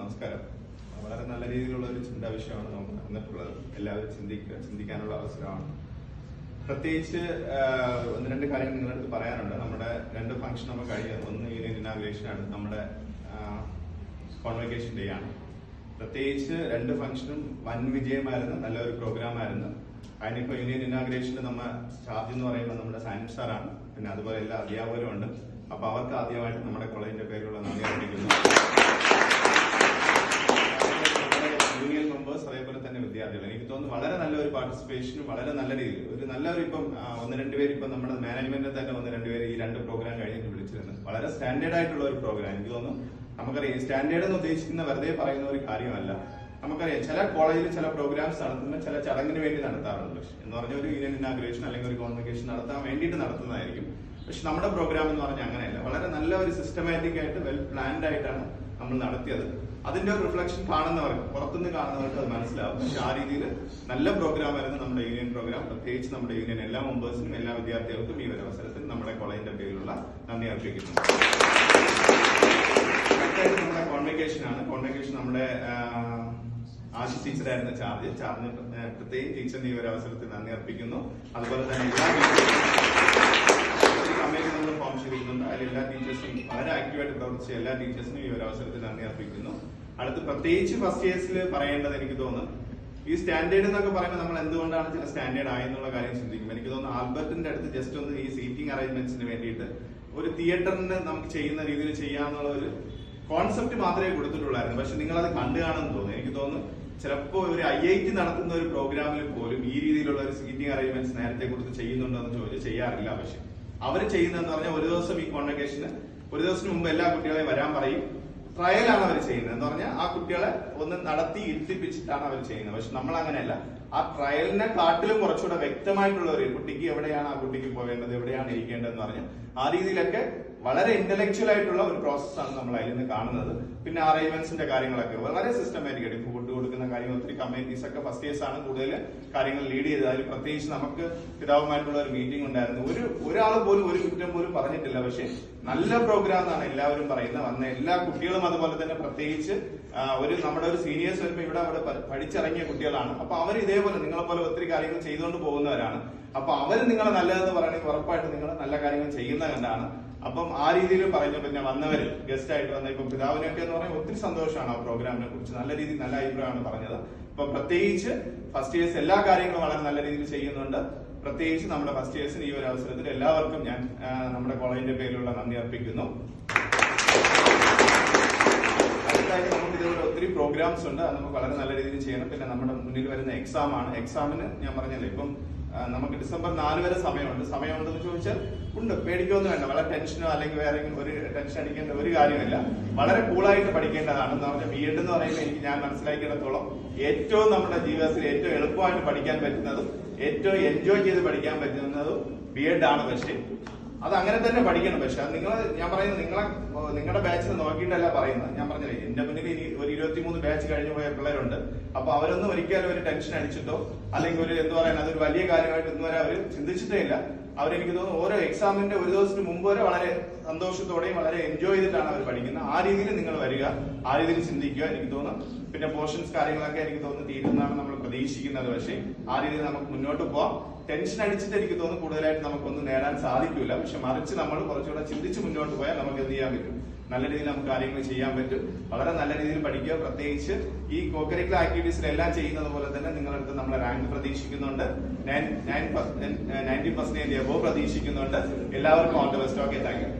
നമസ്കാരം. വളരെ നല്ല രീതിയിലുള്ള ഒരു ചിന്താ വിഷയമാണ് നമുക്ക് നടന്നിട്ടുള്ളത്. എല്ലാവരും ചിന്തിക്കാനുള്ള അവസരമാണ്. പ്രത്യേകിച്ച് ഒന്ന് രണ്ട് കാര്യങ്ങൾ നിങ്ങളടുത്ത് പറയാനുണ്ട്. നമ്മുടെ രണ്ട് ഫംഗ്ഷൻ നമ്മൾ കഴിഞ്ഞത്, ഒന്ന് യൂണിയൻ ഇനാഗ്രേഷൻ ആണ്, നമ്മുടെ കോൺവെക്കേഷൻ ഡേ ആണ്. പ്രത്യേകിച്ച് രണ്ട് ഫംഗ്ഷനും വൻ വിജയമായിരുന്നു, നല്ലൊരു പ്രോഗ്രാം ആയിരുന്നു. അതിനിപ്പോ യൂണിയൻ ഇനാഗ്രേഷന് നമ്മൾ ചാർജ് എന്ന് പറയുമ്പോൾ നമ്മുടെ സയൻസ് സാറാണ്, പിന്നെ അതുപോലെ എല്ലാ അധ്യാപകരും ഉണ്ട്. അപ്പൊ അവർക്ക് ആദ്യമായിട്ട് നമ്മുടെ കോളേജിന്റെ പേരിലുള്ള നന്ദി അറിയിക്കുന്നു. യൂണിയൻ മെമ്പേഴ്സ്, അതേപോലെ തന്നെ വിദ്യാർത്ഥികൾ, എനിക്ക് തോന്നുന്നു വളരെ നല്ലൊരു പാർട്ടിസിപ്പേഷനും വളരെ നല്ല രീതിയിൽ ഒരു നല്ലൊരു ഇപ്പം ഒന്ന് രണ്ടുപേര് ഇപ്പം നമ്മുടെ മാനേജ്മെന്റിൽ തന്നെ ഒന്ന് രണ്ടുപേര് ഈ രണ്ട് പ്രോഗ്രാം കഴിഞ്ഞിട്ട് വിളിച്ചിരുന്നു. വളരെ സ്റ്റാൻഡേർഡ് ആയിട്ടുള്ള ഒരു പ്രോഗ്രാം. എനിക്ക് തോന്നുന്നു നമുക്കറിയാം, സ്റ്റാൻഡേർഡ് എന്ന് ഉദ്ദേശിക്കുന്ന വെറുതെ പറയുന്ന ഒരു കാര്യമല്ല. നമുക്കറിയാം ചില കോളേജിൽ ചില പ്രോഗ്രാംസ് നടത്തുമ്പോൾ ചില ചടങ്ങിന് വേണ്ടി നടത്താറുണ്ട്. എന്ന് പറഞ്ഞ ഒരു യൂണിയൻ ഇനാഗ്രേഷൻ അല്ലെങ്കിൽ ഒരു കോൺവെക്കേഷൻ നടത്താൻ വേണ്ടിയിട്ട് നടത്തുന്നതായിരിക്കും. പക്ഷെ നമ്മുടെ പ്രോഗ്രാം എന്ന് പറഞ്ഞാൽ അങ്ങനെയല്ല. വളരെ നല്ല ഒരു സിസ്റ്റമാറ്റിക് ആയിട്ട് വെൽ പ്ലാൻഡ് ആയിട്ടാണ് നമ്മൾ നടത്തിയത്. അതിന്റെ ഒരു റിഫ്ലക്ഷൻ കാണുന്നവർക്ക്, പുറത്തുനിന്ന് കാണുന്നവർക്ക് അത് മനസ്സിലാവും. പക്ഷെ ആ രീതിയിൽ നല്ല പ്രോഗ്രാം ആയിരുന്നു നമ്മുടെ യൂണിയൻ പ്രോഗ്രാം. പ്രത്യേകിച്ച് നമ്മുടെ യൂണിയൻ എല്ലാ മെമ്പേഴ്സിനും എല്ലാ വിദ്യാർത്ഥികൾക്കും ഈ ഒരു അവസരത്തിൽ നമ്മുടെ കോളേജിന്റെ പേരിലുള്ള നന്ദി അർപ്പിക്കുന്നു. നമ്മുടെ കോൺവെക്കേഷൻ ആണ്. കോൺവെക്കേഷൻ നമ്മുടെ ആശി ടീച്ചറായിരുന്നു ചാർജിന് പ്രത്യേകം ടീച്ചറിന് ഈ ഒരു അവസരത്തിൽ നന്ദി അർപ്പിക്കുന്നു. അതുപോലെ തന്നെ എല്ലാ കമ്മിറ്റി നമ്മൾ ഫോം ചെയ്തിരിക്കുന്നുണ്ട്. അതിൽ എല്ലാ ടീച്ചേഴ്സും വളരെ ആക്റ്റീവായിട്ട് പ്രവർത്തിച്ച എല്ലാ ടീച്ചേഴ്സിനും ഈ ഒരു അവസരത്തിൽ നന്ദി അർപ്പിക്കുന്നു. അടുത്ത് പ്രത്യേകിച്ച് ഫസ്റ്റ് ഇയേഴ്സിൽ പറയേണ്ടത്, എനിക്ക് തോന്നുന്നു ഈ സ്റ്റാൻഡേർഡ് എന്നൊക്കെ പറയുമ്പോൾ നമ്മൾ എന്തുകൊണ്ടാണ് ചില സ്റ്റാൻഡേർഡ് ആയെന്നുള്ള കാര്യം ചിന്തിക്കും. എനിക്ക് തോന്നുന്നു ആൽബർട്ടിന്റെ അടുത്ത് ജസ്റ്റ് ഒന്ന് ഈ സീറ്റിംഗ് അറേഞ്ച്മെന്റ്സിന് വേണ്ടിയിട്ട് ഒരു തിയേറ്ററിന് നമുക്ക് ചെയ്യുന്ന രീതിയിൽ ചെയ്യാന്നുള്ള ഒരു കോൺസെപ്റ്റ് മാത്രമേ കൊടുത്തിട്ടുള്ളായിരുന്നു. പക്ഷെ നിങ്ങളത് കണ്ടു കാണുമെന്ന് തോന്നുന്നു. എനിക്ക് തോന്നുന്നു ചിലപ്പോൾ ഒരു IIT നടത്തുന്ന ഒരു പ്രോഗ്രാമിൽ പോലും ഈ രീതിയിലുള്ള ഒരു സീറ്റിംഗ് അറേഞ്ച്മെന്റ്സ് നേരത്തെ കൊടുത്ത് ചെയ്യുന്നുണ്ടോ എന്ന് ചോദിച്ചാൽ ചെയ്യാറില്ല. പക്ഷെ അവർ ചെയ്യുന്നതെന്ന് പറഞ്ഞാൽ ഒരു ദിവസം ഈ കോൺവെക്കേഷന് ഒരു ദിവസം മുമ്പ് എല്ലാ കുട്ടികളെയും വരാൻ പറയും. ട്രയലാണ് അവർ ചെയ്യുന്നത്. എന്ന് പറഞ്ഞാൽ ആ കുട്ടികളെ ഒന്ന് നടത്തി ഇരുത്തിപ്പിച്ചിട്ടാണ് അവർ ചെയ്യുന്നത്. പക്ഷെ നമ്മൾ അങ്ങനെയല്ല. ആ ട്രയലിനെ കാട്ടിലും കുറച്ചുകൂടെ വ്യക്തമായിട്ടുള്ള ഒരു കുട്ടിക്ക് എവിടെയാണ് ആ കുട്ടിക്ക് പോകേണ്ടത്, എവിടെയാണ് ഇരിക്കേണ്ടതെന്ന് പറഞ്ഞാൽ ആ രീതിയിലൊക്കെ വളരെ ഇന്റലക്ച്വൽ ആയിട്ടുള്ള ഒരു പ്രോസസ്സാണ് നമ്മൾ അതിൽ നിന്ന് കാണുന്നത്. പിന്നെ അറേഞ്ച്മെന്റ്സിന്റെ കാര്യങ്ങളൊക്കെ വളരെ സിസ്റ്റമാറ്റിക് ആയിട്ട് ഫുഡ് കൊടുക്കുന്ന കാര്യങ്ങൾ ഒത്തിരി കമ്മിറ്റീസ് ഒക്കെ ഫസ്റ്റ് ഇയേഴ്സ് ആണ് കൂടുതൽ കാര്യങ്ങൾ ലീഡ് ചെയ്തത്. അതിൽ പ്രത്യേകിച്ച് നമുക്ക് പിതാവുമായിട്ടുള്ള ഒരു മീറ്റിംഗ് ഉണ്ടായിരുന്നു. ഒരാൾ പോലും ഒരു കുറ്റം പോലും പറഞ്ഞിട്ടില്ല. പക്ഷെ നല്ല പ്രോഗ്രാം എന്നാണ് എല്ലാവരും പറയുന്നത്. വന്ന എല്ലാ കുട്ടികളും അതുപോലെ തന്നെ പ്രത്യേകിച്ച് നമ്മുടെ ഒരു സീനിയേഴ്സ് വരുമ്പോൾ ഇവിടെ അവിടെ പഠിച്ചിറങ്ങിയ കുട്ടികളാണ്. അപ്പൊ അവർ ഇതേപോലെ നിങ്ങളെ പോലെ ഒത്തിരി കാര്യങ്ങൾ ചെയ്തുകൊണ്ട് പോകുന്നവരാണ്. അപ്പൊ അവർ നിങ്ങളെ നല്ലതെന്ന് പറയണമെങ്കിൽ ഉറപ്പായിട്ട് നിങ്ങൾ നല്ല കാര്യങ്ങൾ ചെയ്യുന്ന കണ്ടാണ്. അപ്പം ആ രീതിയിൽ പറഞ്ഞു. പിന്നെ വന്നവര് ഗസ്റ്റ് ആയിട്ട് വന്ന ഇപ്പൊ പിതാവിനൊക്കെ എന്ന് പറഞ്ഞാൽ ഒത്തിരി സന്തോഷമാണ് ആ പ്രോഗ്രാമിനെ കുറിച്ച്. നല്ല രീതിയിൽ നല്ല അഭിപ്രായമാണ് പറഞ്ഞത്. ഇപ്പൊ പ്രത്യേകിച്ച് ഫസ്റ്റ് ഇയേഴ്സ് എല്ലാ കാര്യങ്ങളും വളരെ നല്ല രീതിയിൽ ചെയ്യുന്നുണ്ട്. പ്രത്യേകിച്ച് നമ്മുടെ ഫസ്റ്റ് ഇയേഴ്സിന് ഈ ഒരു അവസരത്തിൽ എല്ലാവർക്കും ഞാൻ നമ്മുടെ കോളേജിന്റെ പേരിലുള്ള നന്ദി അർപ്പിക്കുന്നു. അടുത്തായിട്ട് നമുക്ക് ഇതുപോലെ ഒത്തിരി പ്രോഗ്രാംസ് ഉണ്ട്. അത് നമുക്ക് വളരെ നല്ല രീതിയിൽ ചെയ്യണം. പിന്നെ നമ്മുടെ മുന്നിൽ വരുന്ന എക്സാം ആണ്. എക്സാമിന് ഞാൻ പറഞ്ഞല്ലോ, ഇപ്പം നമുക്ക് ഡിസംബർ 4 വരെ സമയമുണ്ടെന്ന് ചോദിച്ചാൽ ഉണ്ട്. പേടിക്കൊന്നും വേണ്ട. വളരെ ടെൻഷനോ അല്ലെങ്കിൽ വേറെ ഒരു ടെൻഷൻ അടിക്കേണ്ട ഒരു കാര്യമില്ല. വളരെ കൂളായിട്ട് പഠിക്കേണ്ടതാണ്. എന്ന് പറഞ്ഞാൽ BEd എന്ന് പറയുമ്പോൾ ഞാൻ മനസ്സിലാക്കിയിടത്തോളം ഏറ്റവും നമ്മുടെ ജീവിതത്തിൽ ഏറ്റവും എളുപ്പമായിട്ട് പഠിക്കാൻ പറ്റുന്നതും ഏറ്റവും എൻജോയ് ചെയ്ത് പഠിക്കാൻ പറ്റുന്നതും BEd ആണ്. പക്ഷേ അത് അങ്ങനെ തന്നെ പഠിക്കണം. പക്ഷെ അത് ഞാൻ പറയുന്നത് നിങ്ങളുടെ ബാച്ചിനെ നോക്കിയിട്ടല്ല പറയുന്നത്. ഞാൻ പറഞ്ഞില്ലേ, എന്റെ മുന്നിൽ ഇനി ഒരു 23 ബാച്ച് കഴിഞ്ഞു പോയ പിള്ളേരുണ്ട്. അപ്പൊ അവരൊന്നും ഒരിക്കലും ഒരു ടെൻഷൻ അടിച്ചിട്ടോ അല്ലെങ്കിൽ ഒരു എന്താ പറയുക അതൊരു വലിയ കാര്യമായിട്ട് ഇന്നുവരെ അവർ ചിന്തിച്ചിട്ടേ ഇല്ല. അവരെനിക്ക് തോന്നുന്നു ഓരോ എക്സാമിന്റെ ഒരു ദിവസത്തിന് മുമ്പ് വരെ വളരെ സന്തോഷത്തോടെയും വളരെ എൻജോയ് ചെയ്തിട്ടാണ് അവർ പഠിക്കുന്നത്. ആ രീതിയിൽ നിങ്ങൾ വരിക, ആ രീതിയിൽ ചിന്തിക്കുക. എനിക്ക് തോന്നുന്നു പിന്നെ പോർഷൻസ് കാര്യങ്ങളൊക്കെ എനിക്ക് തോന്നുന്നു തീരുന്നതാണ് നമ്മൾ പ്രതീക്ഷിക്കുന്നത്. പക്ഷേ ആ രീതിയിൽ നമുക്ക് മുന്നോട്ട് പോവാം. ടെൻഷൻ അടിച്ചിട്ട് എനിക്ക് തോന്നുന്നു കൂടുതലായിട്ട് നമുക്കൊന്നും നേടാൻ സാധിക്കില്ല. പക്ഷെ മറിച്ച് നമ്മൾ കുറച്ചുകൂടെ ചിന്തിച്ച് മുന്നോട്ട് പോയാൽ നമുക്ക് എന്ത് ചെയ്യാൻ പറ്റും, നല്ല രീതിയിൽ നമുക്ക് കാര്യങ്ങൾ ചെയ്യാൻ പറ്റും. വളരെ നല്ല രീതിയിൽ പഠിക്കുക. പ്രത്യേകിച്ച് ഈ കോകരിക്കുലർ ആക്ടിവിറ്റീസിൽ എല്ലാം ചെയ്യുന്നത് പോലെ തന്നെ നിങ്ങളടുത്ത് നമ്മൾ റാങ്ക് പ്രതീക്ഷിക്കുന്നുണ്ട്. 90% എബോവ് പ്രതീക്ഷിക്കുന്നുണ്ട്. എല്ലാവർക്കും all the best. Okay, thank you.